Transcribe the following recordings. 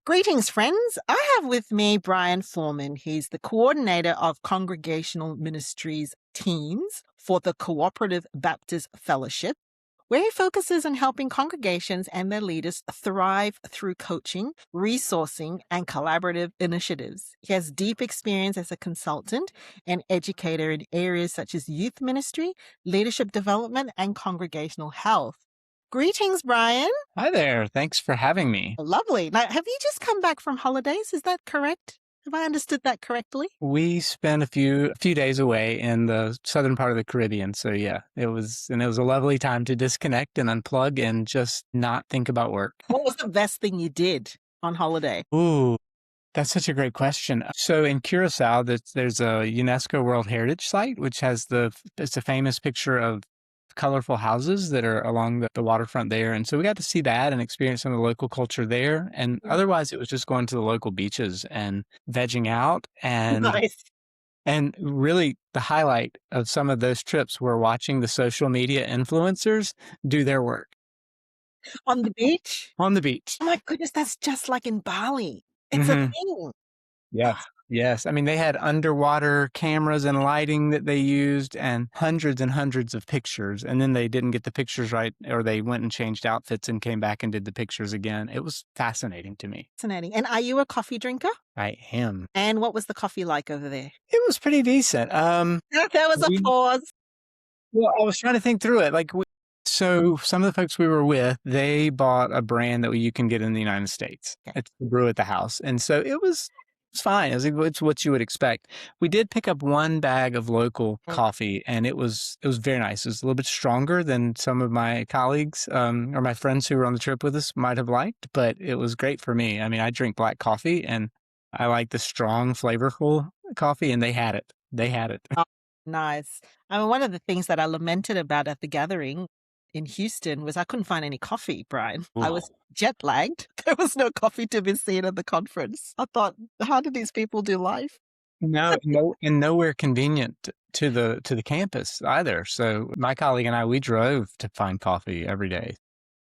Greetings, friends. I have with me Brian Foreman. He's the coordinator of Congregational Ministries teams for the Cooperative Baptist Fellowship, where he focuses on helping congregations and their leaders thrive through coaching, resourcing, and collaborative initiatives. He has deep experience as a consultant and educator in areas such as youth ministry, leadership development, and congregational health. Greetings, Brian. Hi there. Thanks for having me. Lovely. Now, have you just come back from holidays? Is that correct? Have I understood that correctly? We spent a few days away in the southern part of the Caribbean. So yeah, it was a lovely time to disconnect and unplug and just not think about work. What was the best thing you did on holiday? Ooh, that's such a great question. So in Curacao, there's a UNESCO World Heritage Site, which has it's a famous picture of colorful houses that are along the waterfront there. And so we got to see that and experience some of the local culture there. And otherwise, it was just going to the local beaches and vegging out. Nice. And really, the highlight of some of those trips were watching the social media influencers do their work On the beach? on the beach. Oh my goodness, that's just like in Bali. It's a thing. Yes. Yes. I mean, they had underwater cameras and lighting that they used and hundreds of pictures. And then they didn't get the pictures right, or they went and changed outfits and came back and did the pictures again. It was fascinating to me. Fascinating. And are you a coffee drinker? I am. And what was the coffee like over there? It was pretty decent. There was a pause. Well, I was trying to think through it. So some of the folks we were with, they bought a brand that you can get in the United States. Okay. It's the brew at the house. And so it's fine. It's what you would expect. We did pick up one bag of local coffee, and it was very nice. It was a little bit stronger than some of my colleagues or my friends who were on the trip with us might have liked, but it was great for me. I mean, I drink black coffee, and I like the strong, flavorful coffee, and they had it. They had it. Oh, nice. I mean, one of the things that I lamented about at the gathering in Houston was I couldn't find any coffee, Brian. I was jet lagged. There was no coffee to be seen at the conference. I thought, how do these people do life? No, and nowhere convenient to the campus either. So my colleague and I, we drove to find coffee every day.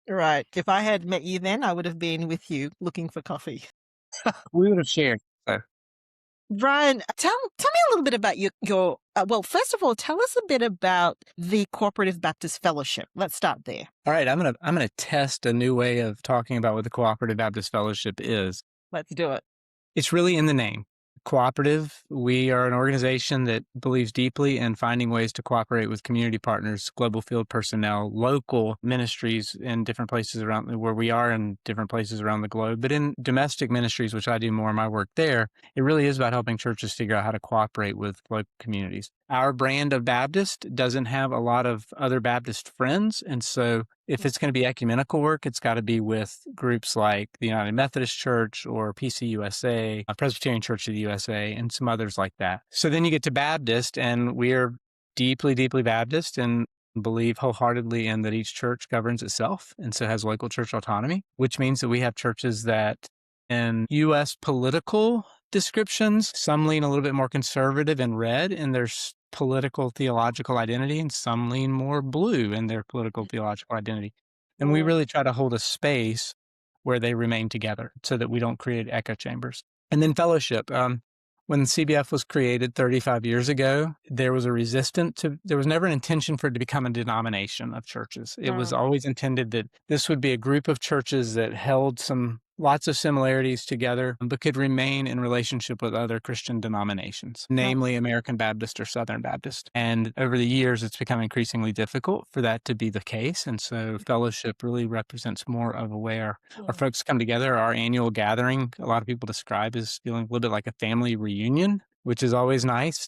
Right. If I had met you then, I would have been with you looking for coffee. We would have shared. So. Brian, tell me a little bit about your well, first of all, tell us a bit about the Cooperative Baptist Fellowship. Let's start there. All right, I'm gonna test a new way of talking about what the Cooperative Baptist Fellowship is. Let's do it. It's really in the name. Cooperative. We are an organization that believes deeply in finding ways to cooperate with community partners, global field personnel, local ministries in different places around where we are in different places around the globe. But in domestic ministries, which I do more of my work there, it really is about helping churches figure out how to cooperate with local communities. Our brand of Baptist doesn't have a lot of other Baptist friends. And so if it's going to be ecumenical work, it's got to be with groups like the United Methodist Church or PCUSA, Presbyterian Church of the USA, and some others like that. So then you get to Baptist, and we're deeply Baptist and believe wholeheartedly in that each church governs itself and so has local church autonomy, which means that we have churches that in U.S. political descriptions, some lean a little bit more conservative and red in their political theological identity, and some lean more blue in their political theological identity. And we really try to hold a space where they remain together so that we don't create echo chambers. And then fellowship. When CBF was created 35 years ago, there was there was never an intention for it to become a denomination of churches. It was always intended that this would be a group of churches that held lots of similarities together, but could remain in relationship with other Christian denominations, namely American Baptist or Southern Baptist. And over the years, it's become increasingly difficult for that to be the case. And so fellowship really represents more of a way our folks come together. Our annual gathering, a lot of people describe as feeling a little bit like a family reunion, which is always nice,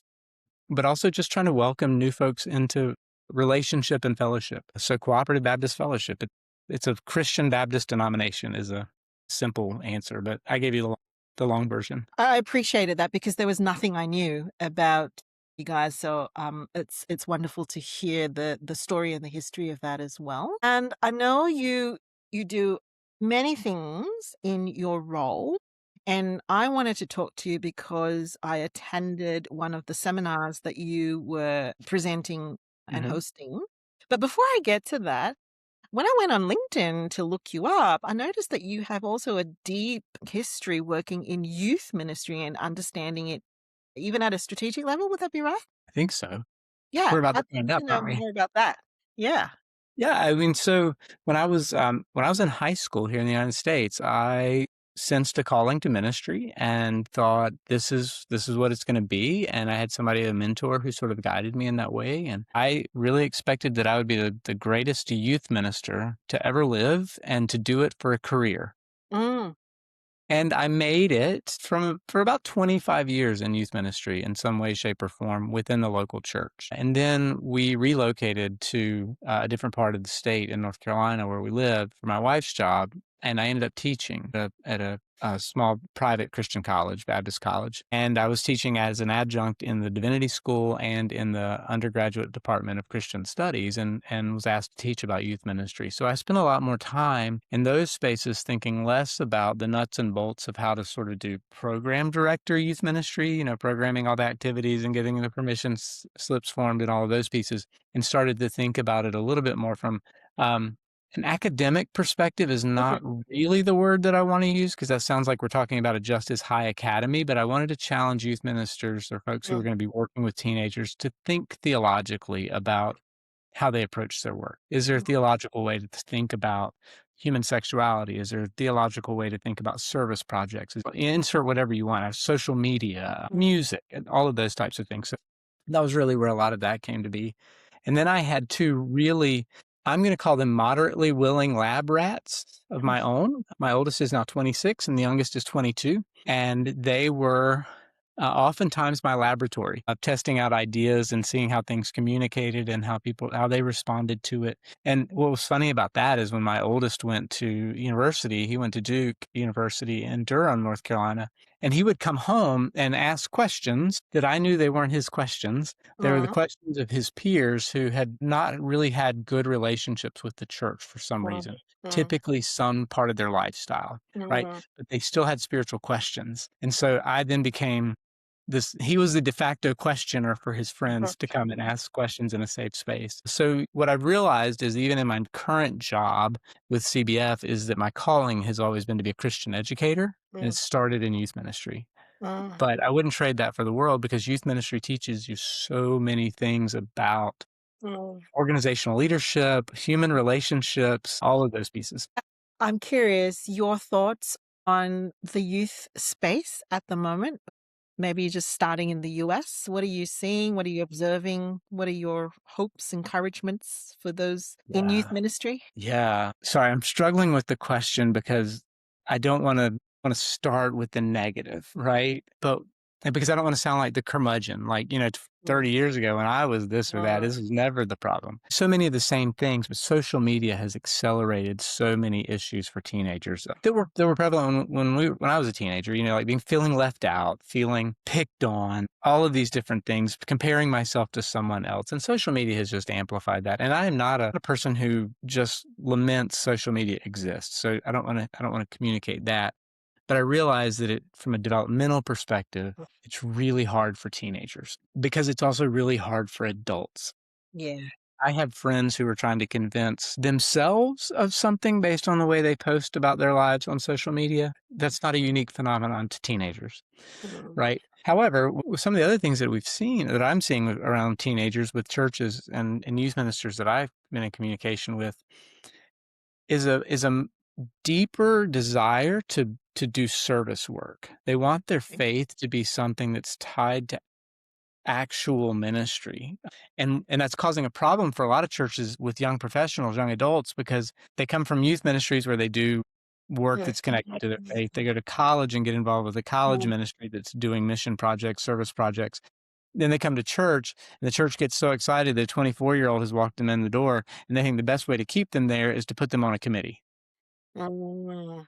but also just trying to welcome new folks into relationship and fellowship. So Cooperative Baptist Fellowship, it's a Christian Baptist denomination is a simple answer, but I gave you the long version. I appreciated that because there was nothing I knew about you guys. So it's wonderful to hear the story and the history of that as well. And I know you do many things in your role. And I wanted to talk to you because I attended one of the seminars that you were presenting and hosting. But before I get to that, When I went on LinkedIn to look you up, I noticed that you have also a deep history working in youth ministry and understanding it even at a strategic level. Would that be right? I think so. Yeah, We're about to I'd love find out, to know aren't we? more about that. Yeah. Yeah, I mean, so when I was in high school here in the United States, I sensed a calling to ministry and thought this is what it's going to be. And I had somebody, a mentor, who sort of guided me in that way. And I really expected that I would be the greatest youth minister to ever live and to do it for a career. Mm, And I made it for about 25 years in youth ministry in some way, shape, or form within the local church. And then we relocated to a different part of the state in North Carolina where we live for my wife's job. And I ended up teaching at a small private Christian college, Baptist college. And I was teaching as an adjunct in the Divinity School and in the undergraduate department of Christian Studies, and was asked to teach about youth ministry. So I spent a lot more time in those spaces thinking less about the nuts and bolts of how to sort of do program director youth ministry, programming all the activities and getting the permission slips formed and all of those pieces, and started to think about it a little bit more from an academic perspective is not mhm, really the word that I want to use because that sounds like we're talking about a Justice High Academy, but I wanted to challenge youth ministers or folks who are mm, going to be working with teenagers to think theologically about how they approach their work. Is there a mm, theological way to think about human sexuality? Is there a theological way to think about service projects? Insert whatever you want, social media, mm, music, and all of those types of things. So that was really where a lot of that came to be. And then I had two really, I'm going to call them moderately willing lab rats of mm, my own. My oldest is now 26 and the youngest is 22. And they were oftentimes my laboratory of testing out ideas and seeing how things communicated and how they responded to it. And what was funny about that is when my oldest went to university, he went to Duke University in Durham, North Carolina, and he would come home and ask questions that I knew they weren't his questions. They were the mm, questions of his peers who had not really had good relationships with the church for some mm, reason, mm, typically some part of their lifestyle, right? mm, But they still had spiritual questions. And so I then became he was the de facto questioner for his mhm, friends to come and ask questions in a safe space. So what I've realized is even in my current job with CBF is that my calling has always been to be a Christian educator, and it mm, started in youth ministry. mm, But I wouldn't trade that for the world because youth ministry teaches you so many things about mm. organizational leadership, human relationships, all of those pieces. I'm curious, your thoughts on the youth space at the moment? Maybe just starting in the US. What are you seeing? What are you observing? What are your hopes, encouragements for those in youth Yeah. ministry? Yeah. Sorry, I'm struggling with the question because I don't want to start with the negative, right? But because I don't want to sound like the curmudgeon, like, 30 Mm, years ago when I was this or that, mm, this was never the problem. So many of the same things, but social media has accelerated so many issues for teenagers that were prevalent when I was a teenager, like feeling left out, feeling picked on, all of these different things, comparing myself to someone else. And social media has just amplified that. And I am not a person who just laments social media exists. So I don't want to communicate that. But I realize that from a developmental perspective, it's really hard for teenagers because it's also really hard for adults. yeah. I have friends who are trying to convince themselves of something based on the way they post about their lives on social media. That's not a unique phenomenon to teenagers, Mm, right? However, with some of the other things that I'm seeing around teenagers with churches and youth ministers that I've been in communication with is a deeper desire to do service work. They want their okay. faith to be something that's tied to actual ministry. And that's causing a problem for a lot of churches with young professionals, young adults, because they come from youth ministries where they do work Mm, that's connected to their faith. They go to college and get involved with a college mm, ministry that's doing mission projects, service projects. Then they come to church, and the church gets so excited that a 24-year-old has walked them in the door, and they think the best way to keep them there is to put them on a committee. mm,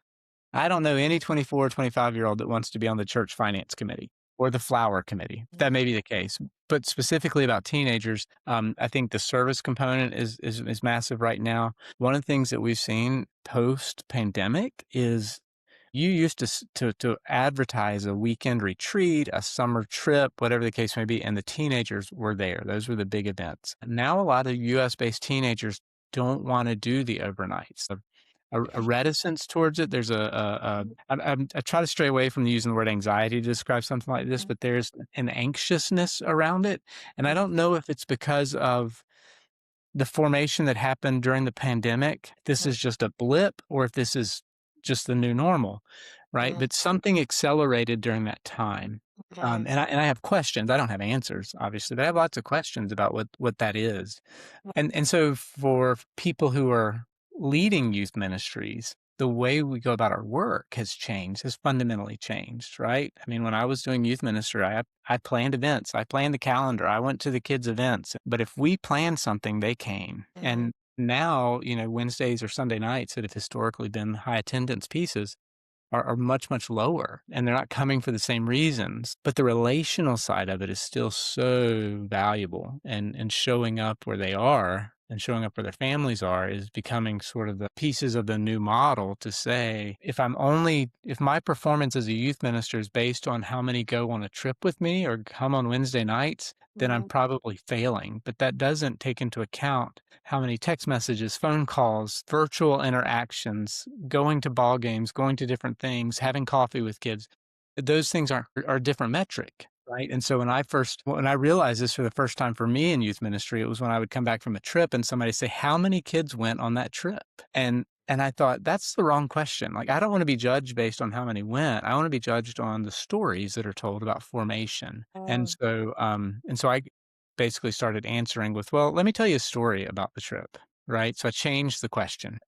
I don't know any 24 or 25-year-old that wants to be on the church finance committee or the flower committee. That may be the case. But specifically about teenagers, I think the service component is massive right now. One of the things that we've seen post pandemic is you used to advertise a weekend retreat, a summer trip, whatever the case may be, and the teenagers were there. Those were the big events. Now a lot of US based teenagers don't want to do the overnights. A reticence towards it. There's I try to stray away from using the word anxiety to describe something like this, but there's an anxiousness around it. And I don't know if it's because of the formation that happened during the pandemic, this is just a blip, or if this is just the new normal, right? But something accelerated during that time. And I have questions. I don't have answers, obviously, but I have lots of questions about what that is. And so for people who are leading youth ministries, the way we go about our work has changed, has fundamentally changed, right? I mean, when I was doing youth ministry, I planned events. I planned the calendar. I went to the kids' events. But if we planned something, they came. And now, Wednesdays or Sunday nights that have historically been high attendance pieces are much, much lower, and they're not coming for the same reasons. But the relational side of it is still so valuable, and showing up where they are and showing up where their families are is becoming sort of the pieces of the new model to say, if my performance as a youth minister is based on how many go on a trip with me or come on Wednesday nights, then I'm probably failing. But that doesn't take into account how many text messages, phone calls, virtual interactions, going to ball games, going to different things, having coffee with kids. Those things are a different metric, right? And so when I realized this for the first time for me in youth ministry, it was when I would come back from a trip and somebody say, "How many kids went on that trip?" And I thought, that's the wrong question. Like, I don't want to be judged based on how many went. I want to be judged on the stories that are told about formation. And so I basically started answering with, well, let me tell you a story about the trip, right? So I changed the question.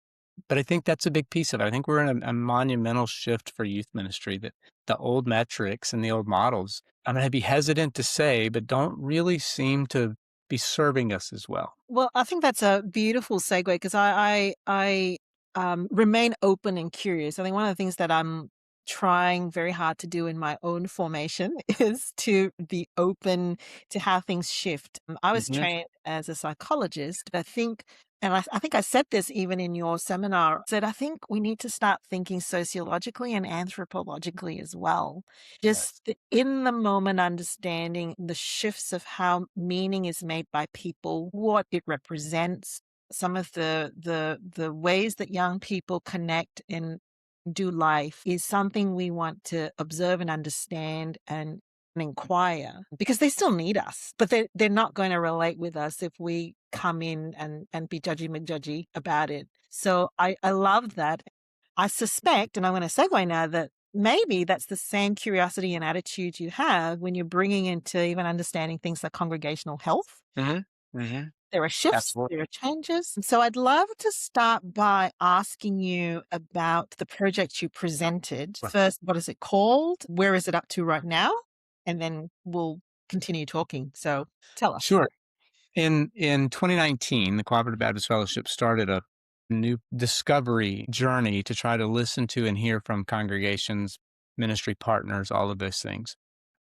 But I think that's a big piece of it. I think we're in a monumental shift for youth ministry, that the old metrics and the old models, I'm going to be hesitant to say, but don't really seem to be serving us as well. Well, I think that's a beautiful segue because I remain open and curious. I think one of the things that I'm trying very hard to do in my own formation is to be open to how things shift. I was Mhm. trained as a psychologist, but I think I said this even in your seminar, said I think we need to start thinking sociologically and anthropologically as well. Yes. Just the in the moment understanding the shifts of how meaning is made by people, what it represents, some of the ways that young people connect and do life is something we want to observe and understand and inquire because they still need us, but they're not going to relate with us if we come in and be judgy McJudgy about it. So I love that. I suspect, and I'm going to segue now, that maybe that's the same curiosity and attitude you have when you're bringing into even understanding things like congregational health. Mm-hmm. Mm-hmm. There are shifts, Absolutely. there are changes. So I'd love to start by asking you about the project you presented. Right. First, what is it called? Where is it up to right now? And then we'll continue talking. So tell us. Sure. In 2019, the Cooperative Baptist Fellowship started a new discovery journey to try to listen to and hear from congregations, ministry partners, all of those things.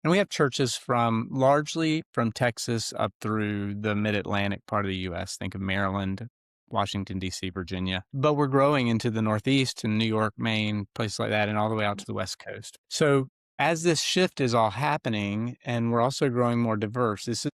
And we have churches largely from Texas up through the mid-Atlantic part of the U.S. Think of Maryland, Washington, D.C., Virginia. But we're growing into the Northeast and New York, Maine, places like that, and all the way out to the West Coast. So as this shift is all happening, and we're also growing more diverse, this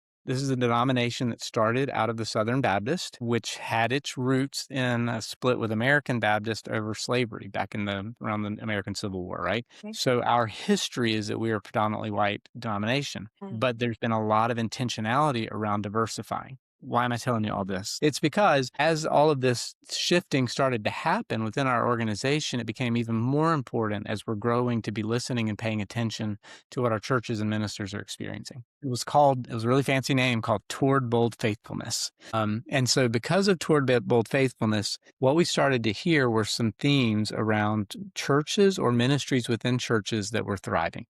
is a denomination that started out of the Southern Baptist, which had its roots in a split with American Baptist over slavery back around the American Civil War, right? So our history is that we are a predominantly white denomination, but there's been a lot of intentionality around diversifying. Why am I telling you all this? It's because as all of this shifting started to happen within our organization, it became even more important as we're growing to be listening and paying attention to what our churches and ministers are experiencing. It was a really fancy name called Toward Bold Faithfulness. And so because of Toward Bold Faithfulness, what we started to hear were some themes around churches or ministries within churches that were thriving.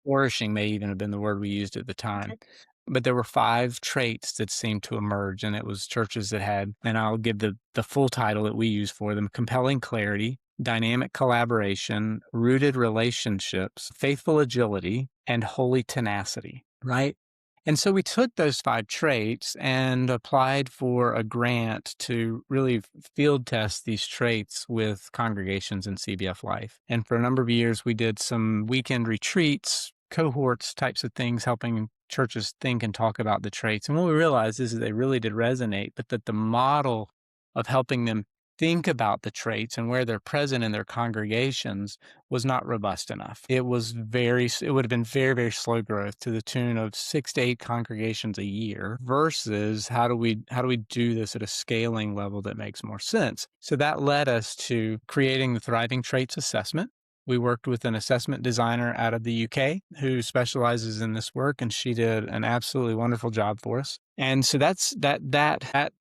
Flourishing may even have been the word we used at the time. Okay. But there were 5 traits that seemed to emerge, and it was churches that had, and I'll give the full title that we use for them: compelling clarity, dynamic collaboration, rooted relationships, faithful agility, and holy tenacity, right? And so we took those 5 traits and applied for a grant to really field test these traits with congregations in CBF Life. And for a number of years, we did some weekend retreats, cohorts types of things, helping churches think and talk about the traits. And what we realized is that they really did resonate, but that the model of helping them think about the traits and where they're present in their congregations was not robust enough. It would have been very, very slow growth to the tune of 6 to 8 congregations a year versus how do we do this at a scaling level that makes more sense? So that led us to creating the Thriving Traits Assessment. We worked with an assessment designer out of the UK who specializes in this work, and she did an absolutely wonderful job for us. And so that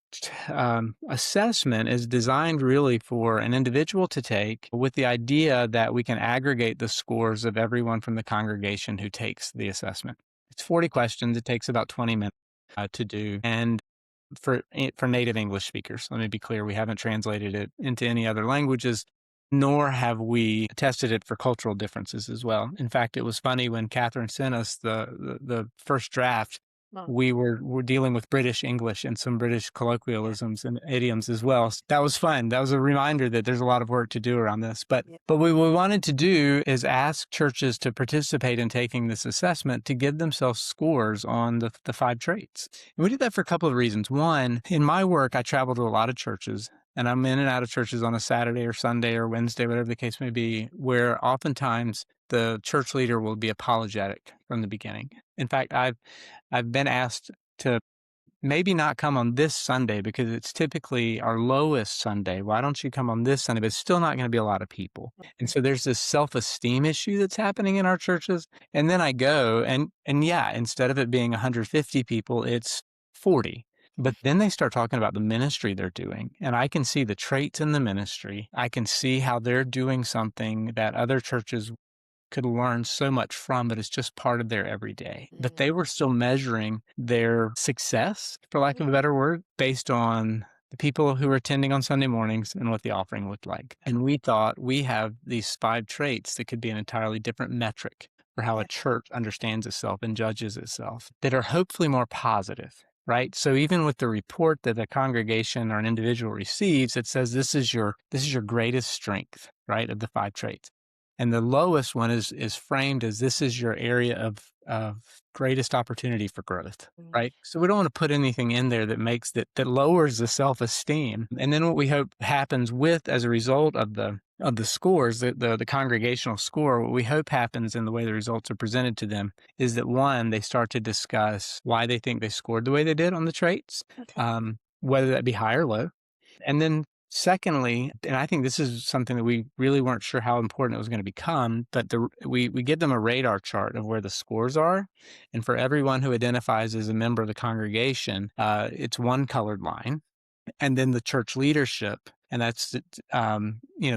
assessment is designed really for an individual to take with the idea that we can aggregate the scores of everyone from the congregation who takes the assessment. It's 40 questions. It takes about 20 minutes to do. And for native English speakers, let me be clear, we haven't translated it into any other languages, nor have we tested it for cultural differences as well. In fact, it was funny when Catherine sent us the first draft. We were dealing with British English and some British colloquialisms and idioms as well. So that was fun. That was a reminder that there's a lot of work to do around this. But what we wanted to do is ask churches to participate in taking this assessment to give themselves scores on the 5 traits. And we did that for a couple of reasons. One, in my work, I travel to a lot of churches. And I'm in and out of churches on a Saturday or Sunday or Wednesday, whatever the case may be, where oftentimes the church leader will be apologetic from the beginning. In fact, I've been asked to maybe not come on this Sunday because it's typically our lowest Sunday. Why don't you come on this Sunday? But it's still not going to be a lot of people. And so there's this self-esteem issue that's happening in our churches. And then I go and yeah, instead of it being 150 people, it's 40. But then they start talking about the ministry they're doing. And I can see the traits in the ministry. I can see how they're doing something that other churches could learn so much from, but it's just part of their everyday. But they were still measuring their success, for lack of a better word, based on the people who were attending on Sunday mornings and what the offering looked like. And we thought we have these 5 traits that could be an entirely different metric for how a church understands itself and judges itself that are hopefully more positive. Right. So even with the report that a congregation or an individual receives, it says this is your greatest strength, right, of the 5 traits. And the lowest one is framed as this is your area of greatest opportunity for growth, right? So we don't want to put anything in there that lowers the self-esteem. And then what we hope happens as a result of the scores, the congregational score, what we hope happens in the way the results are presented to them is that, one, they start to discuss why they think they scored the way they did on the traits, whether that be high or low. And then secondly, and I think this is something that we really weren't sure how important it was going to become, but we give them a radar chart of where the scores are. And for everyone who identifies as a member of the congregation, it's one colored line. And then the church leadership, and that's, the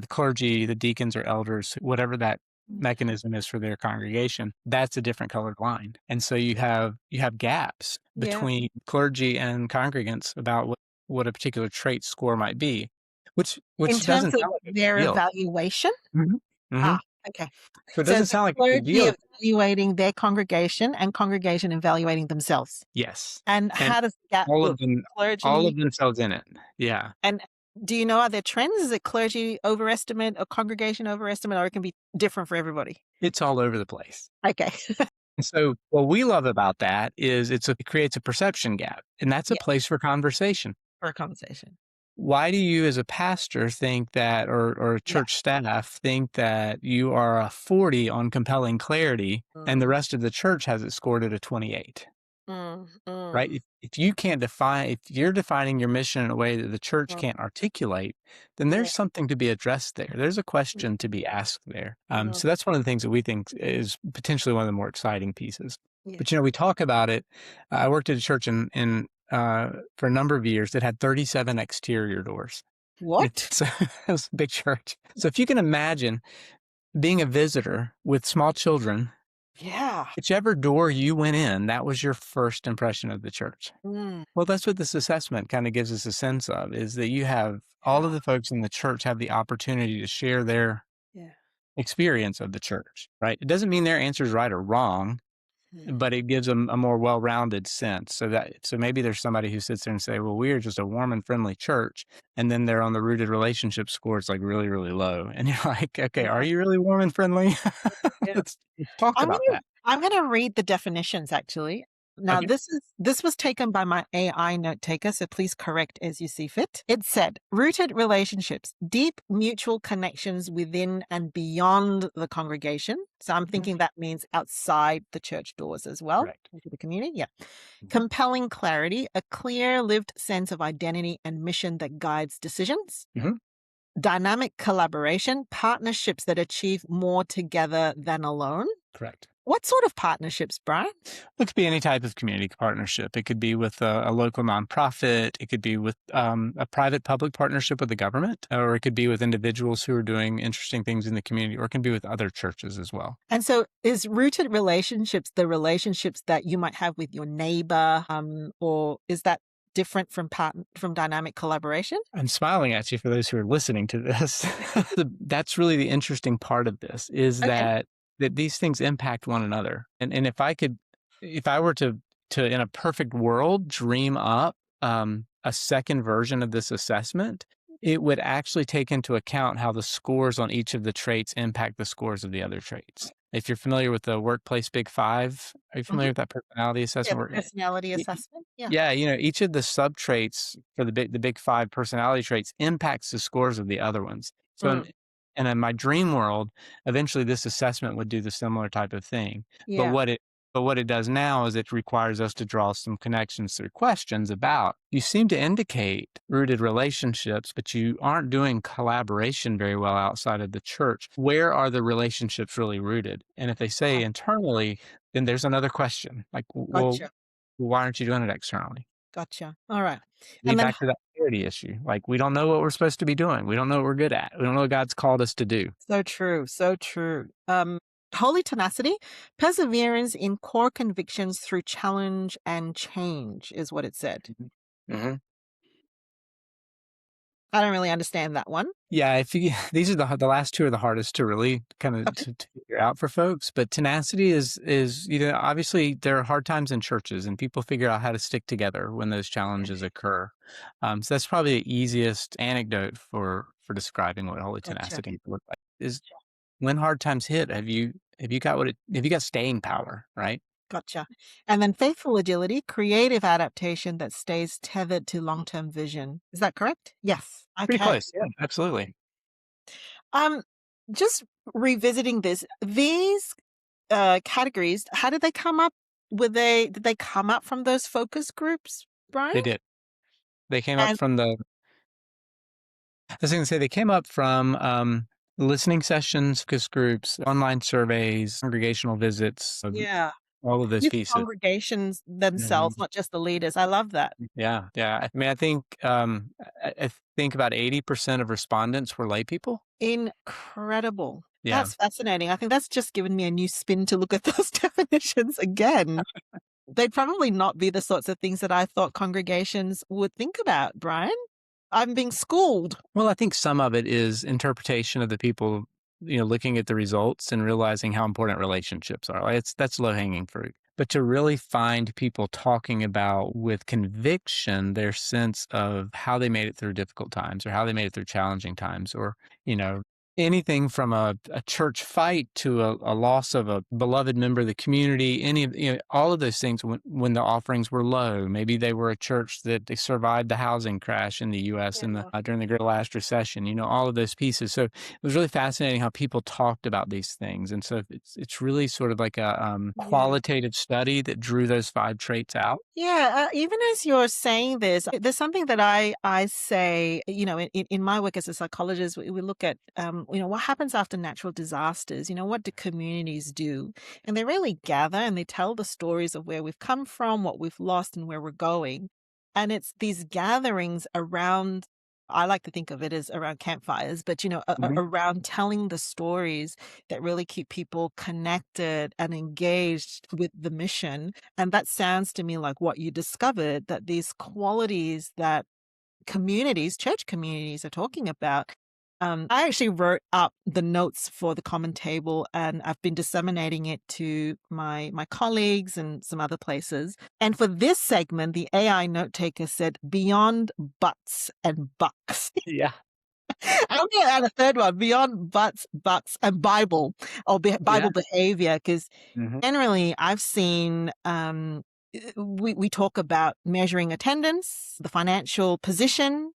clergy, the deacons or elders, whatever that mechanism is for their congregation, that's a different colored line. And so you have gaps between clergy and congregants about what a particular trait score might be. Which in terms doesn't of sound like a big their deal. evaluation? Okay. So it doesn't sound like a big Clergy deal. evaluating their congregation and congregation evaluating themselves. Yes. And how does that all look? of them, Clergy, all of themselves in it. Yeah. and do you know, are there trends? Is it clergy overestimate or congregation overestimate, or it can be different for everybody? It's all over the place. Okay. And so what we love about that is it creates a perception gap, and that's a place for conversation. For a conversation. Why do you as a pastor think that, or a church staff think that you are a 40 on compelling clarity and the rest of the church has it scored at a 28? Right? If you can't if you're defining your mission in a way that the church can't articulate, then there's something to be addressed there. There's a question to be asked there. So that's one of the things that we think is potentially one of the more exciting pieces. But, we talk about it. I worked at a church for a number of years that had 37 exterior doors. What? So it was a big church. So if you can imagine being a visitor with small children, whichever door you went in, that was your first impression of the church. Well, that's what this assessment kind of gives us a sense of, is that you have all of the folks in the church have the opportunity to share their experience of the church, right? It doesn't mean their answer is right or wrong, but it gives them a more well-rounded sense. So maybe there's somebody who sits there and say, well, we are just a warm and friendly church. And then they're on the rooted relationship score. It's like really, really low. And you're like, okay, are you really warm and friendly? Let's talk about that. I'm going to read the definitions, actually. Now, Okay. this was taken by my AI note taker, so please correct as you see fit. It said, rooted relationships, deep mutual connections within and beyond the congregation. So I'm thinking that means outside the church doors as well, Correct. into the community. Yeah. Compelling clarity, a clear lived sense of identity and mission that guides decisions. Mhm. Dynamic collaboration, partnerships that achieve more together than alone. Correct. What sort of partnerships, Brian? It could be any type of community partnership. It could be with a local nonprofit. It could be with a private-public partnership with the government, or it could be with individuals who are doing interesting things in the community, or it can be with other churches as well. And so is rooted relationships the relationships that you might have with your neighbor, or is that different from dynamic collaboration? I'm smiling at you for those who are listening to this. That's really the interesting part of this is Okay. that these things impact one another. And if I were to in a perfect world dream up a second version of this assessment, it would actually take into account how the scores on each of the traits impact the scores of the other traits. If you're familiar with the workplace Big Five, are you Mhm. familiar with that personality Yeah, the assessment? personality assessment. Yeah. Yeah, each of the sub traits for the big five personality traits impacts the scores of the other ones. So Mm. in my dream world, eventually this assessment would do the similar type of thing. But Yeah. what it does now is it requires us to draw some connections through questions about you seem to indicate rooted relationships, but you aren't doing collaboration very well outside of the church. Where are the relationships really rooted? And if they say internally, then there's another question. Like, well, Gotcha. why aren't you doing it externally? Gotcha. All right. Lead And then back to that clarity issue. Like, we don't know what we're supposed to be doing. We don't know what we're good at. We don't know what God's called us to do. so true, so true. Holy tenacity, perseverance in core convictions through challenge and change is what it said. Hmm. I don't really understand that one. Yeah, if you these are the last two are the hardest to really kind of Okay. to figure out for folks. But tenacity is obviously there are hard times in churches and people figure out how to stick together when those challenges occur. So that's probably the easiest anecdote for describing what holy Gotcha. tenacity would look like. Is when hard times hit, have you got staying power, right? Gotcha. And then faithful agility, creative adaptation that stays tethered to long-term vision. Is that correct? Yes. Pretty Okay. close. Yeah, absolutely. Um, just revisiting these categories, how did they come up? Did they come up from those focus groups, Brian? They did. They came up And from I was going to say they came up from listening sessions, focus groups, online surveys, congregational visits, yeah, all of those with pieces. congregations Mhm. themselves, not just the leaders. I love that. Yeah, yeah. I mean, I think about 80% of respondents were lay people. Incredible. Yeah. That's fascinating. I think that's just given me a new spin to look at those definitions again. They'd probably not be the sorts of things that I thought congregations would think about, Brian. I'm being schooled. Well, I think some of it is interpretation of the people, looking at the results and realizing how important relationships are. Like that's low hanging fruit. But to really find people talking about with conviction their sense of how they made it through difficult times or how they made it through challenging times or, you know, anything from a church fight to a loss of a beloved member of the community, all of those things when the offerings were low. Maybe they were a church that they survived the housing crash in the U.S. in Yeah. during the great last recession. All of those pieces. So it was really fascinating how people talked about these things, and so it's really sort of like a Yeah. qualitative study that drew those 5 traits out. Yeah, even as you're saying this, there's something that I say, in my work as a psychologist, we look at, what happens after natural disasters? What do communities do? And they really gather and they tell the stories of where we've come from, what we've lost, and where we're going. And it's these gatherings around. I like to think of it as around campfires, but Mhm. around telling the stories that really keep people connected and engaged with the mission. And that sounds to me like what you discovered, that these qualities that church communities are talking about. I actually wrote up the notes for the common table and I've been disseminating it to my colleagues and some other places. And for this segment, the AI note taker said beyond butts and bucks. Yeah. I'm going to add a third one, beyond butts, bucks, and Bible or Yeah. Bible behavior, because Hmm. generally I've seen we talk about measuring attendance, the financial position,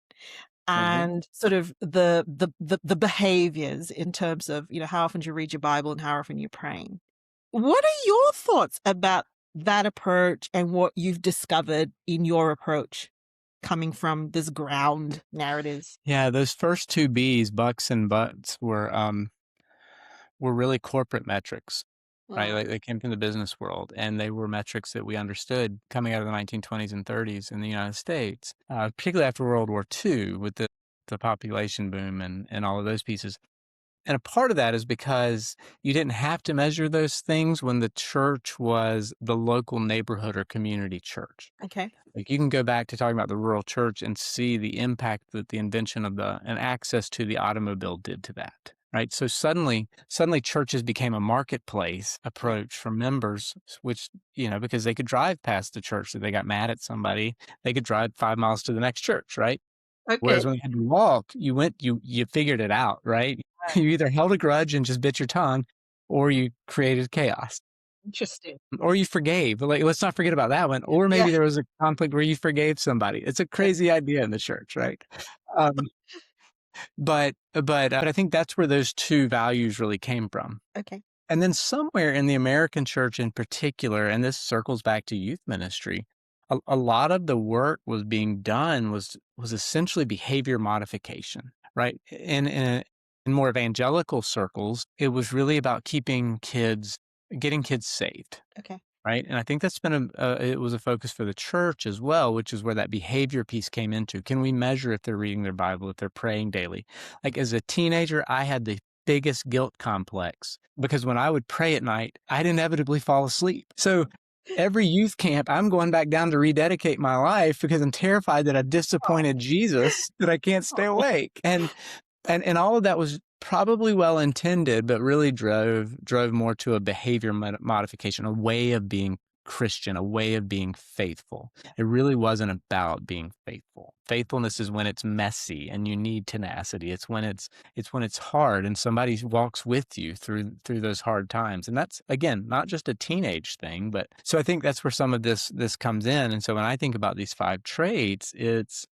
and sort of the behaviors in terms of, how often do you read your Bible and how often you're praying. What are your thoughts about that approach and what you've discovered in your approach coming from this ground narratives? Yeah, those first two B's, bucks and butts, were really corporate metrics, right? Like, they came from the business world, and they were metrics that we understood coming out of the 1920s and 30s in the United States, particularly after World War II with the population boom and all of those pieces. And a part of that is because you didn't have to measure those things when the church was the local neighborhood or community church. Okay. Like, you can go back to talking about the rural church and see the impact that the invention of and access to the automobile did to that. Right. So suddenly churches became a marketplace approach for members, which, because they could drive past the church. So they got mad at somebody, they could drive 5 miles to the next church. Right. Okay. Whereas when you had to walk, you figured it out. Right. Right. You either held a grudge and just bit your tongue, or you created chaos. Interesting. Or you forgave. Like, let's not forget about that one. Or Yeah. maybe there was a conflict where you forgave somebody. It's a crazy idea in the church, right? Um, but I think that's where those two values really came from. Okay. And then somewhere in the American church in particular, and this circles back to youth ministry, a lot of the work was being done was essentially behavior modification, right? In more evangelical circles, it was really about getting kids saved. Okay. Right. And I think that's been it was a focus for the church as well, which is where that behavior piece came into. Can we measure if they're reading their Bible, if they're praying daily? Like, as a teenager, I had the biggest guilt complex because when I would pray at night, I'd inevitably fall asleep. So every youth camp, I'm going back down to rededicate my life because I'm terrified that I've disappointed Jesus, that I can't stay awake. And all of that was probably well intended, but really drove more to a behavior modification, a way of being Christian, a way of being faithful. It really wasn't about being faithful. Faithfulness is when it's messy and you need tenacity. It's when it's hard and somebody walks with you through those hard times. And that's, again, not just a teenage thing, but so I think that's where some of this comes in. And so when I think about these 5 traits, it's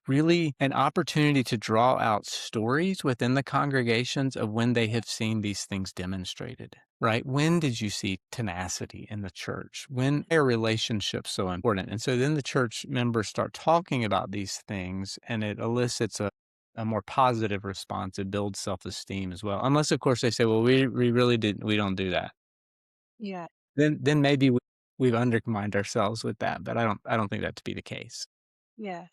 really an opportunity to draw out stories within the congregations of when they have seen these things demonstrated. Right? When did you see tenacity in the church? When are relationships so important? And so then the church members start talking about these things, and it elicits a more positive response. It builds self-esteem as well. Unless, of course, they say, well, we really we don't do that. Yeah. Then maybe we've undermined ourselves with that, but I don't think that to be the case. Yeah.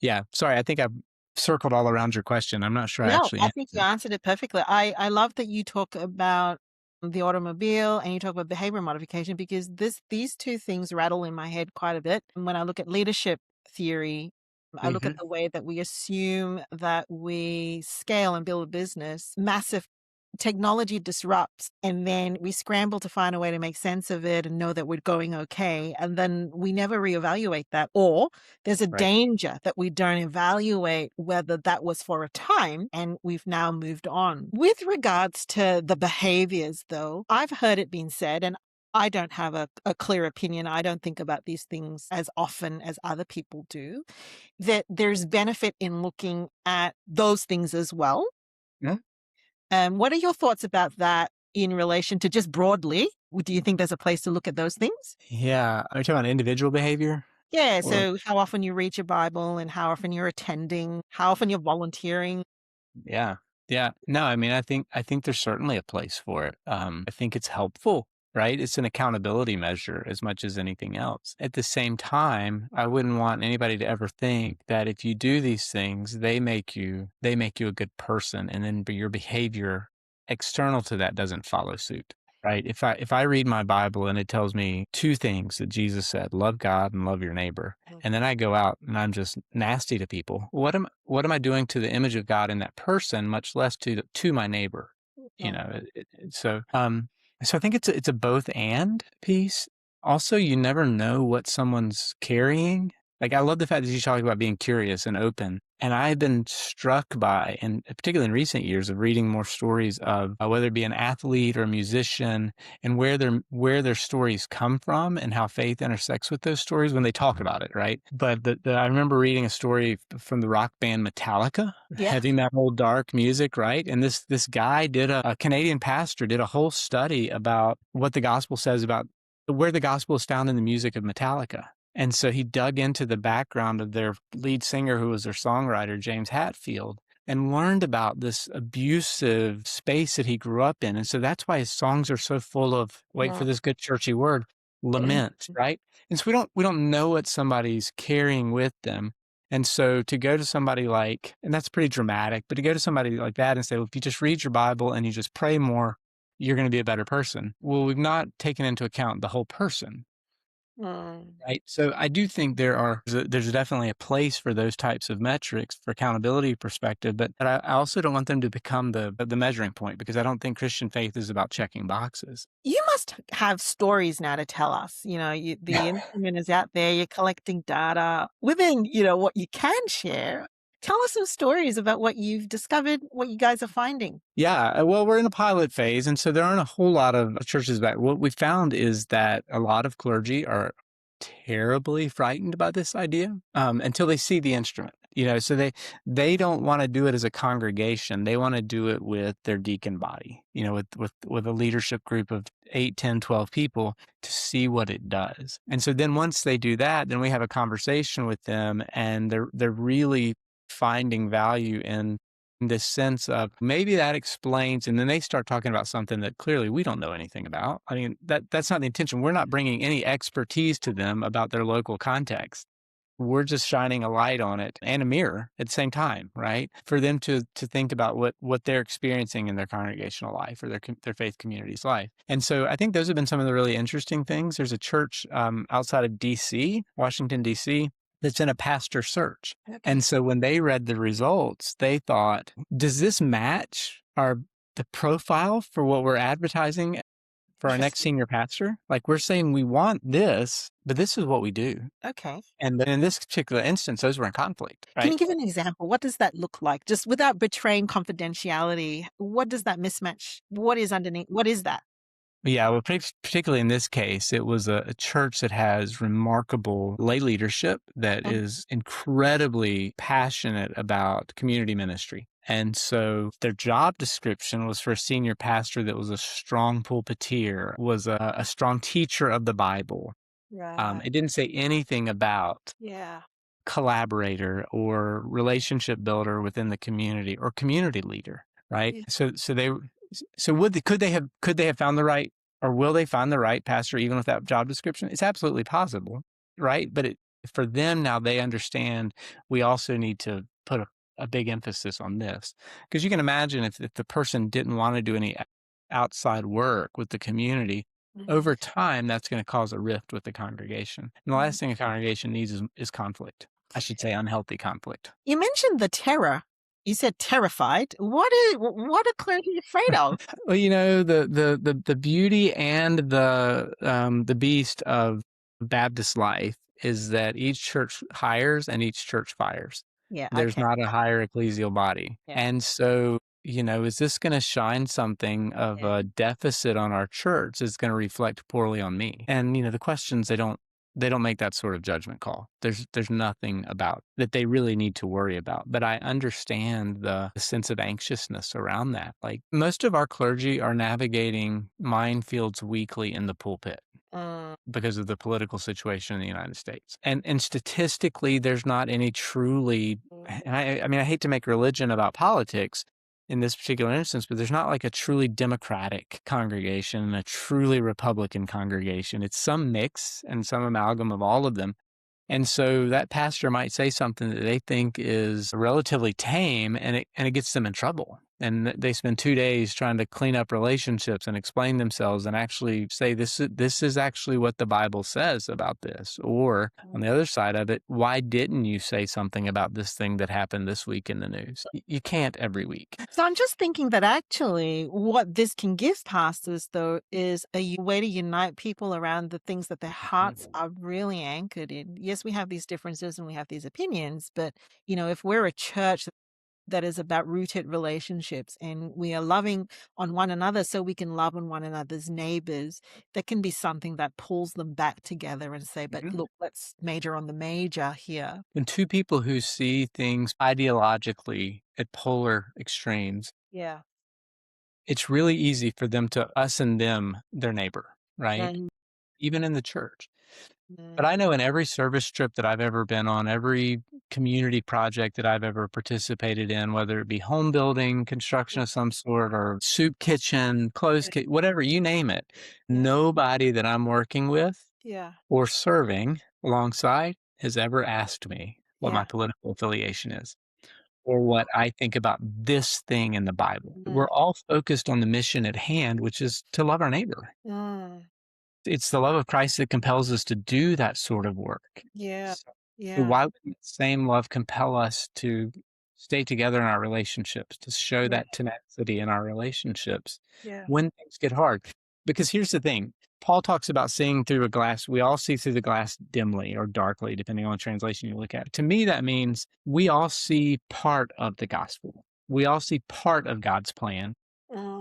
Yeah. Sorry, I think I've circled all around your question. I'm not sure I No, actually I think you answered. answered it perfectly. I love that you talk about the automobile and you talk about behavior modification because these two things rattle in my head quite a bit. And when I look at leadership theory, I look at the way that we assume that we scale and build a business, massive technology disrupts, and then we scramble to find a way to make sense of it and know that we're going okay. And then we never reevaluate that. Or there's a Right. danger that we don't evaluate whether that was for a time and we've now moved on. With regards to the behaviors, though, I've heard it being said, and I don't have a clear opinion. I don't think about these things as often as other people do, that there's benefit in looking at those things as well. Yeah. What are your thoughts about that in relation to just broadly? Do you think there's a place to look at those things? Yeah. Are you talking about individual behavior? Yeah, Or so how often you read your Bible and how often you're attending, how often you're volunteering. Yeah. Yeah. No, I mean, I think there's certainly a place for it. I think it's helpful, right? It's an accountability measure as much as anything else. At the same time, I wouldn't want anybody to ever think that if you do these things, they make you a good person, and then your behavior external to that doesn't follow suit. Right. If I read my Bible and it tells me 2 things that Jesus said, love God and love your neighbor, and then I go out and I'm just nasty to people, what am I doing to the image of God in that person, much less to my neighbor? You know, so I think it's a both and piece. Also, you never know what someone's carrying. Like, I love the fact that you talk about being curious and open. And I've been struck by, and particularly in recent years, of reading more stories of whether it be an athlete or a musician, and where their stories come from and how faith intersects with those stories when they talk about it, right? But I remember reading a story from the rock band Metallica, Yeah. heavy metal, dark music, right? And this guy a Canadian pastor did a whole study about what the gospel says about where the gospel is found in the music of Metallica. And so he dug into the background of their lead singer, who was their songwriter, James Hetfield, and learned about this abusive space that he grew up in. And so that's why his songs are so full of, wait for this good churchy word, lament, right? And so we don't know what somebody's carrying with them. And so to go to somebody like, and that's pretty dramatic, but to go to somebody like that and say, well, if you just read your Bible and you just pray more, you're going to be a better person. Well, we've not taken into account the whole person. Right. So I do think there's definitely a place for those types of metrics for accountability perspective, but I also don't want them to become the measuring point, because I don't think Christian faith is about checking boxes. You must have stories now to tell us. The instrument is out there, you're collecting data. Within, what you can share, tell us some stories about what you've discovered, what you guys are finding. Yeah, well, we're in a pilot phase, and so there aren't a whole lot of churches back. What we found is that a lot of clergy are terribly frightened by this idea until they see the instrument. So they don't want to do it as a congregation. They want to do it with their deacon body, with a leadership group of 8, 10, 12 people to see what it does. And so then once they do that, then we have a conversation with them, and they're really finding value in this sense of maybe that explains, and then they start talking about something that clearly we don't know anything about. I mean, that's not the intention. We're not bringing any expertise to them about their local context. We're just shining a light on it and a mirror at the same time, right? For them to think about what they're experiencing in their congregational life or their faith community's life. And so I think those have been some of the really interesting things. There's a church outside of D.C., Washington, D.C., that's in a pastor search. Okay. And so when they read the results, they thought, does this match the profile for what we're advertising for our next senior pastor? Like, we're saying we want this, but this is what we do. Okay. And then in this particular instance, those were in conflict. Right? Can you give an example? What does that look like? Just without betraying confidentiality, what does that mismatch? What is underneath? What is that? Yeah, well, particularly in this case, it was a church that has remarkable lay leadership that is incredibly passionate about community ministry. And so their job description was for a senior pastor that was a strong pulpiteer, was a strong teacher of the Bible. Right. It didn't say anything about collaborator or relationship builder within the community or community leader, right? Yeah. Could they have found the right, or will they find the right pastor even with that job description? It's absolutely possible, right? But for them now, they understand we also need to put a big emphasis on this, because you can imagine if the person didn't want to do any outside work with the community, over time that's going to cause a rift with the congregation. And the last thing a congregation needs is conflict. I should say unhealthy conflict. You mentioned the terror. You said terrified. What are clergy afraid of? Well, the beauty and the beast of Baptist life is that each church hires and each church fires. Yeah, there's not a higher ecclesial body. Yeah. And so, is this going to shine something of a deficit on our church? Is going to reflect poorly on me? And, the questions, they don't make that sort of judgment call. There's nothing about that they really need to worry about. But I understand the sense of anxiousness around that. Like, most of our clergy are navigating minefields weekly in the pulpit because of the political situation in the United States. And statistically, there's not any truly, and I hate to make religion about politics in this particular instance, but there's not like a truly Democratic congregation and a truly Republican congregation. It's some mix and some amalgam of all of them. And so that pastor might say something that they think is relatively tame, and it gets them in trouble. and they spend 2 days trying to clean up relationships and explain themselves and actually say, this is actually what the Bible says about this. Or on the other side of it, why didn't you say something about this thing that happened this week in the news? You can't every week. So I'm just thinking that actually what this can give pastors, though, is a way to unite people around the things that their hearts are really anchored in. Yes, we have these differences and we have these opinions, but, if we're a church that is about rooted relationships and we are loving on one another so we can love on one another's neighbors, that can be something that pulls them back together and say, but look, let's major on the major here. And two people who see things ideologically at polar extremes, Yeah. it's really easy for them to us and them, their neighbor, right? And, Even in the church. But I know in every service trip that I've ever been on, every community project that I've ever participated in, whether it be home building, construction of some sort, or soup kitchen, clothes kitchen, whatever, you name it, nobody that I'm working with yeah. or serving alongside has ever asked me what my Yeah. political affiliation is or what I think about this thing in the Bible. Mm. We're all focused on the mission at hand, which is to love our neighbor. Mm. It's the love of Christ that compels us to do that sort of work. Yeah. So Yeah. why wouldn't the same love compel us to stay together in our relationships, to show Yeah. that tenacity in our relationships Yeah. when things get hard? Because here's the thing. Paul talks about seeing through a glass. We all see through the glass dimly or darkly, depending on the translation you look at. To me, that means we all see part of the gospel. We all see part of God's plan, Mm.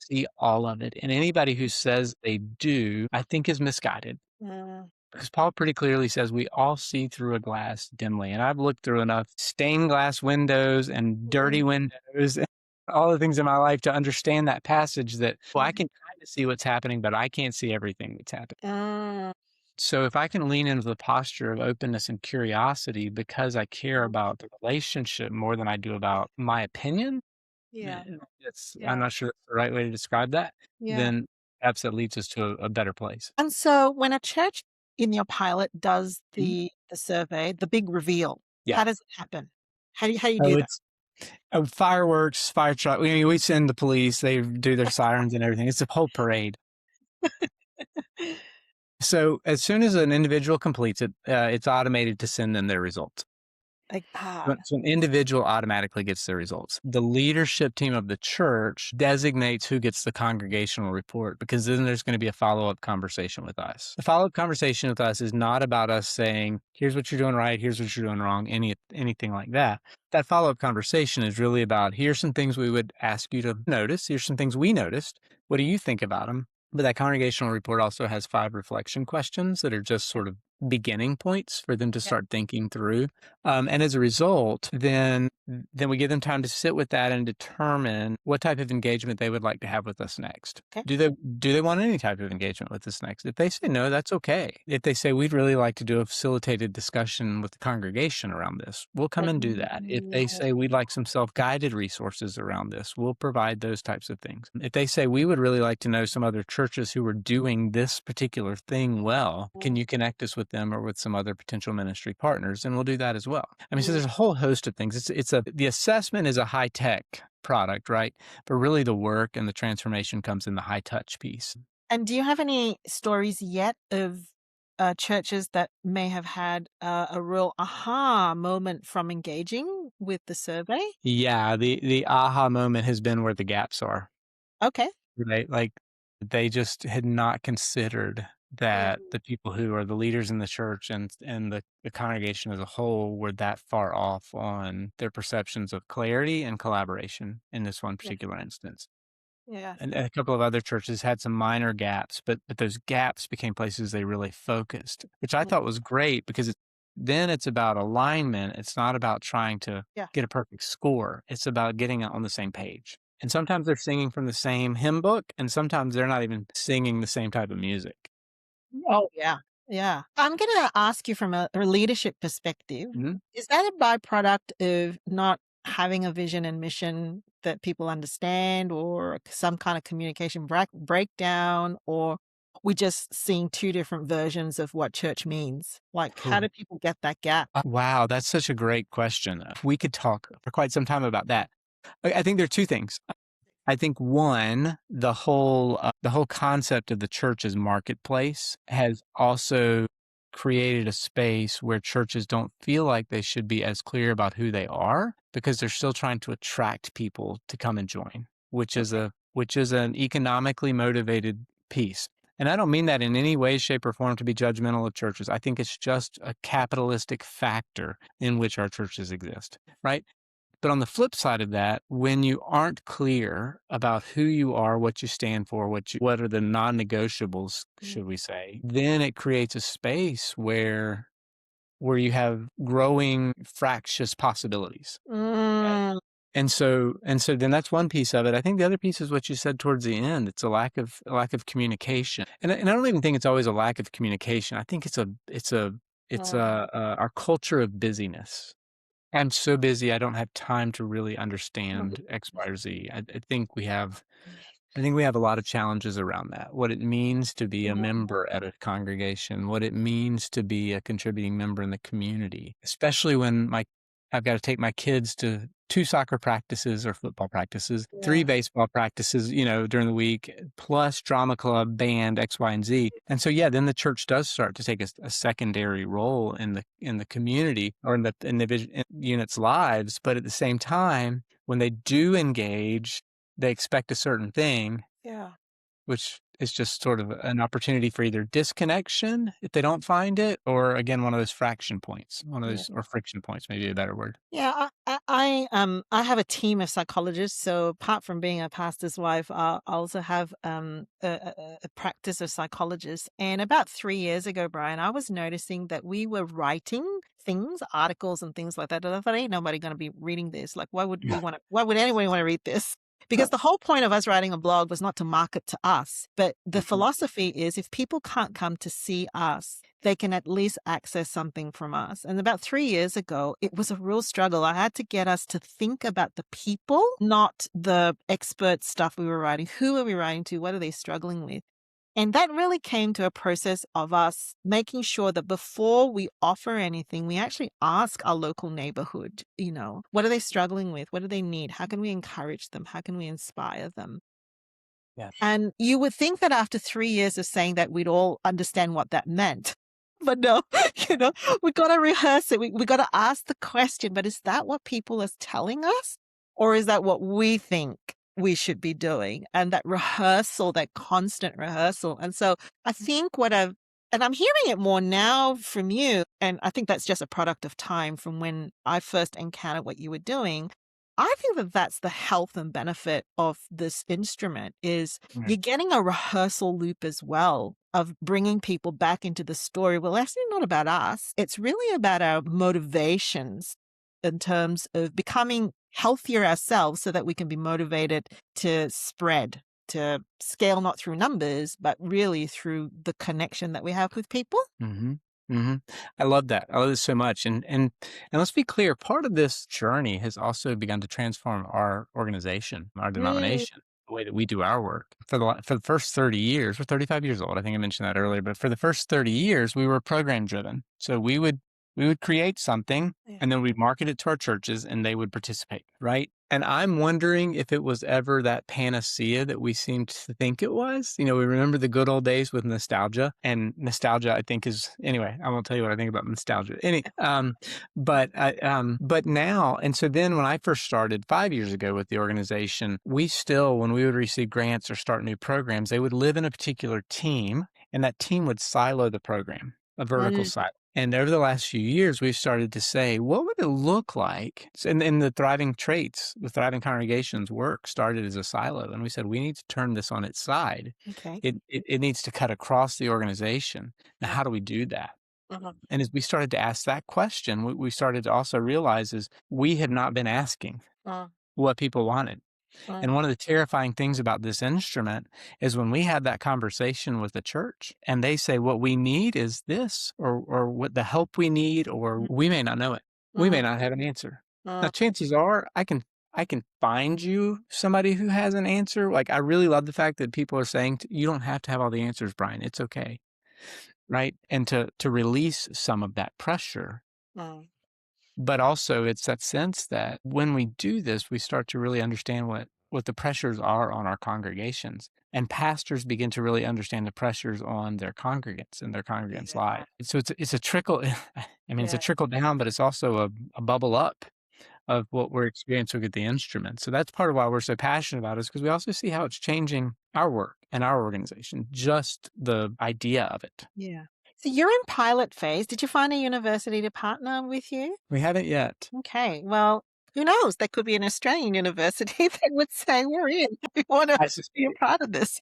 see all of it. And anybody who says they do, I think is misguided. Mm. Because Paul pretty clearly says we all see through a glass dimly. And I've looked through enough stained glass windows and dirty windows and all the things in my life to understand that passage that, well, I can kind of see what's happening, but I can't see everything that's happening. Mm. So if I can lean into the posture of openness and curiosity because I care about the relationship more than I do about my opinion, Yeah. I'm Yeah. not sure that's the right way to describe that, Yeah. then perhaps that leads us to a better place. And so when a church in your pilot does Mhm. the survey, the big reveal, Yeah. how does it happen? How do you Oh, do that? it's fireworks, fire truck. We send the police. They do their sirens and everything. It's a whole parade. So as soon as an individual completes it, it's automated to send them their results. Like, So an individual automatically gets the results. The leadership team of the church designates who gets the congregational report because then there's going to be a follow-up conversation with us. The follow-up conversation with us is not about us saying, here's what you're doing right, here's what you're doing wrong, anything like that. That follow-up conversation is really about, here's some things we would ask you to notice. Here's some things we noticed. What do you think about them? But that congregational report also has 5 reflection questions that are just sort of beginning points for them to start thinking through. And as a result, then we give them time to sit with that and determine what type of engagement they would like to have with us next. Okay. Do they want any type of engagement with us next? If they say no, that's okay. If they say we'd really like to do a facilitated discussion with the congregation around this, we'll come and do that. If they say we'd like some self-guided resources around this, we'll provide those types of things. If they say we would really like to know some other churches who are doing this particular thing well, can you connect us with them or with some other potential ministry partners? And we'll do that as well. I mean, so there's a whole host of things. The assessment is a high tech product, right? But really the work and the transformation comes in the high touch piece. And do you have any stories yet of churches that may have had a real aha moment from engaging with the survey? Yeah, the aha moment has been where the gaps are, Okay. right? Like they just had not considered that the people who are the leaders in the church and the congregation as a whole were that far off on their perceptions of clarity and collaboration in this one Yeah. particular instance. Yeah. And a couple of other churches had some minor gaps, but those gaps became places they really focused, which I thought was great because then it's about alignment. It's not about trying to Yeah. get a perfect score. It's about getting on the same page. And sometimes they're singing from the same hymn book, and sometimes they're not even singing the same type of music. Oh, yeah. Yeah. I'm going to ask you from a leadership perspective, Mhm. is that a byproduct of not having a vision and mission that people understand or some kind of communication breakdown, or we just seeing two different versions of what church means? Like, how do people get that gap? Wow, that's such a great question. We could talk for quite some time about that. I think there are two things. I think one, the whole concept of the church as marketplace has also created a space where churches don't feel like they should be as clear about who they are because they're still trying to attract people to come and join, which is an economically motivated piece. And I don't mean that in any way, shape, or form to be judgmental of churches. I think it's just a capitalistic factor in which our churches exist, right? But on the flip side of that, when you aren't clear about who you are, what you stand for, what are the non-negotiables, should we say, then it creates a space where you have growing fractious possibilities. Mm. And so then that's one piece of it. I think the other piece is what you said towards the end. It's a lack of communication. And I don't even think it's always a lack of communication. I think it's our culture of busyness. I'm so busy, I don't have time to really understand X, Y, or Z. I think we have a lot of challenges around that. What it means to be a member at a congregation, what it means to be a contributing member in the community, especially when I've got to take my kids to 2 soccer practices or football practices, 3 baseball practices, during the week, plus drama club, band, X, Y, and Z. And so, then the church does start to take a secondary role in the community or in the units' lives. But at the same time, when they do engage, they expect a certain thing, which is just sort of an opportunity for either disconnection if they don't find it, or again, one of those friction points, or friction points, maybe a better word. Yeah, I have a team of psychologists. So apart from being a pastor's wife, I also have a practice of psychologists. And about 3 years ago, Brian, I was noticing that we were writing things, articles, and things like that. And I thought, ain't nobody going to be reading this. Like, why would we want to? Why would anyone want to read this? Because the whole point of us writing a blog was not to market to us, but the philosophy is if people can't come to see us, they can at least access something from us. And about 3 years ago, it was a real struggle. I had to get us to think about the people, not the expert stuff we were writing. Who are we writing to? What are they struggling with? And that really came to a process of us making sure that before we offer anything, we actually ask our local neighborhood, what are they struggling with? What do they need? How can we encourage them? How can we inspire them? Yeah. And you would think that after 3 years of saying that, we'd all understand what that meant. But no, we got to rehearse it. We got to ask the question, but is that what people are telling us? Or is that what we think we should be doing? And that rehearsal, that constant rehearsal. And so I think and I'm hearing it more now from you, and I think that's just a product of time from when I first encountered what you were doing. I think that that's the health and benefit of this instrument is you're getting a rehearsal loop as well of bringing people back into the story. Well, that's not about us. It's really about our motivations in terms of becoming healthier ourselves so that we can be motivated to spread, to scale not through numbers, but really through the connection that we have with people. Mm-hmm. Mm-hmm. I love that. I love this so much. And let's be clear, part of this journey has also begun to transform our organization, our denomination, the way that we do our work. For the first 30 years, we're 35 years old. I think I mentioned that earlier, but for the first 30 years, we were program driven. So we would create something and then we'd market it to our churches and they would participate, right? And I'm wondering if it was ever that panacea that we seemed to think it was. We remember the good old days with nostalgia, and nostalgia, I think, anyway, I won't tell you what I think about nostalgia. But now, and so then when I first started 5 years ago with the organization, when we would receive grants or start new programs, they would live in a particular team, and that team would silo the program, a vertical silo. And over the last few years, we've started to say, what would it look like? And the Thriving Traits, the Thriving Congregations work started as a silo. And we said, we need to turn this on its side. Okay. It needs to cut across the organization. Now, how do we do that? And as we started to ask that question, we started to also realize is we had not been asking what people wanted. And one of the terrifying things about this instrument is when we have that conversation with the church and they say, what we need is this, or what the help we need, or we may not know it. We may not have an answer. Now, chances are I can find you somebody who has an answer. Like, I really love the fact that people are saying, you don't have to have all the answers, Brian. It's okay. Right. And to release some of that pressure But also it's that sense that when we do this, we start to really understand what the pressures are on our congregations. And pastors begin to really understand the pressures on their congregants and their congregants' Yeah. lives. So it's a trickle. I mean, it's a Yeah. trickle down, but it's also a bubble up of what we're experiencing with the instrument. So that's part of why we're so passionate about it, is because we also see how it's changing our work and our organization, just the idea of it. Yeah. So you're in pilot phase. Did you find a university to partner with you? We haven't yet. Okay. Well, who knows? There could be an Australian university that would say, we're in. We want to I be a part of this.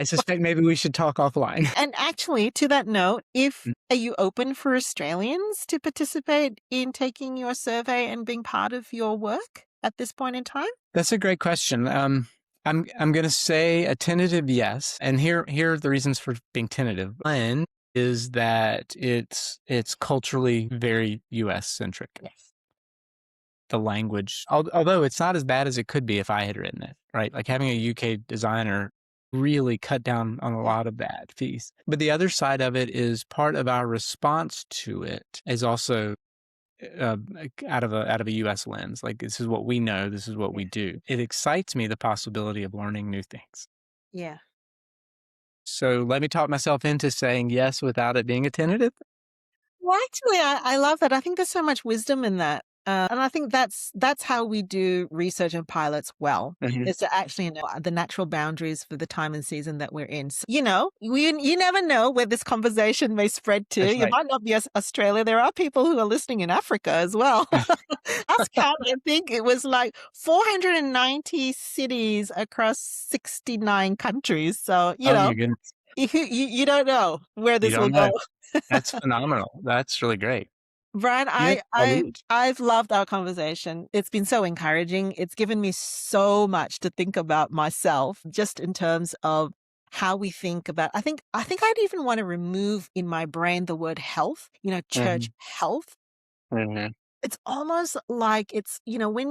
suspect maybe we should talk offline. And actually, to that note, are you open for Australians to participate in taking your survey and being part of your work at this point in time? That's a great question. I'm going to say a tentative yes, and here are the reasons for being tentative. One is that it's culturally very U.S. centric. Yes. The language, although it's not as bad as it could be if I had written it, right? Like having a UK designer really cut down on a lot of that piece. But the other side of it is part of our response to it is also out of a U.S. lens. Like, this is what we know, this is what we do. It excites me, the possibility of learning new things. Yeah. So let me talk myself into saying yes without it being a tentative. Well, actually, I love that. I think there's so much wisdom in that. And I think that's how we do research and pilots well, is to actually know the natural boundaries for the time and season that we're in. So, you never know where this conversation may spread to. That's You right. might not be Australia. There are people who are listening in Africa as well. Last count, I think it was like 490 cities across 69 countries. So, My goodness. you don't know where You this will don't know. go. That's phenomenal. That's really great. Brian, Yes, I've loved our conversation. It's been so encouraging. It's given me so much to think about myself, just in terms of how we think about. I think I'd even want to remove in my brain the word health, church health. It's almost like it's, when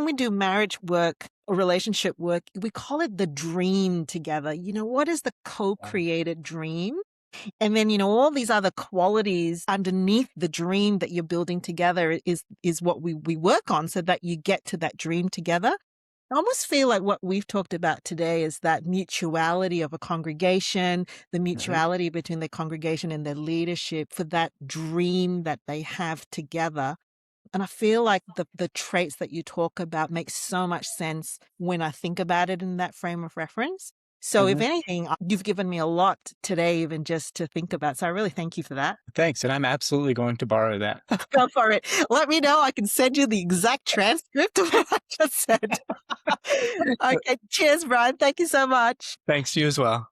we do marriage work or relationship work, we call it the dream together. What is the co-created dream? And then, all these other qualities underneath the dream that you're building together is what we work on, so that you get to that dream together. I almost feel like what we've talked about today is that mutuality of a congregation, the mutuality between the congregation and their leadership for that dream that they have together. And I feel like the traits that you talk about make so much sense when I think about it in that frame of reference. So if anything, you've given me a lot today, even just to think about. So I really thank you for that. Thanks. And I'm absolutely going to borrow that. Go for it. Let me know. I can send you the exact transcript of what I just said. Okay. Cheers, Brian. Thank you so much. Thanks to you as well.